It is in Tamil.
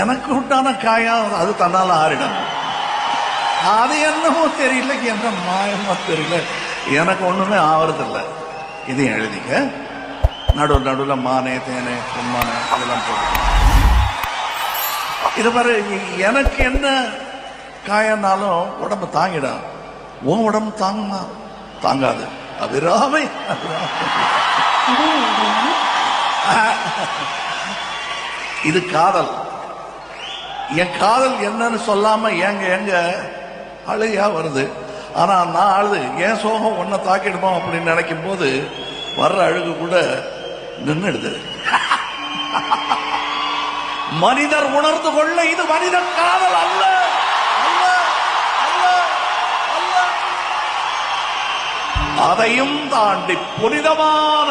எனக்கு உண்டான காயம் அது தன்னால ஆறிடும். அது என்னமோ தெரியல, என்ன மாயமோ தெரியல, எனக்கு ஒண்ணுமே ஆவறதில்லை. இதையும் எழுதிக்க. நடுவில் மானே தேனே பொம்மானே இதெல்லாம் போட்டு இது பாரு. எனக்கு என்ன காயம்னாலும் உடம்பு தாங்கிடும், உன் உடம்பு தாங்குமா? தாங்காது. அபிராமி இது காதல். என் காதல் என்னன்னு சொல்லாம எங்க அழுகையா வருது. ஆனா நான் அழுது என் சோகம் ஒன்ன தாக்கிடுமோ அப்படின்னு நினைக்கும் போது வர்ற அழுகு கூட நின்றுடுது. மனிதர் உணர்ந்து கொள்ள இது மனித காதல் அல்ல. அதையும் தாண்டி புனிதமான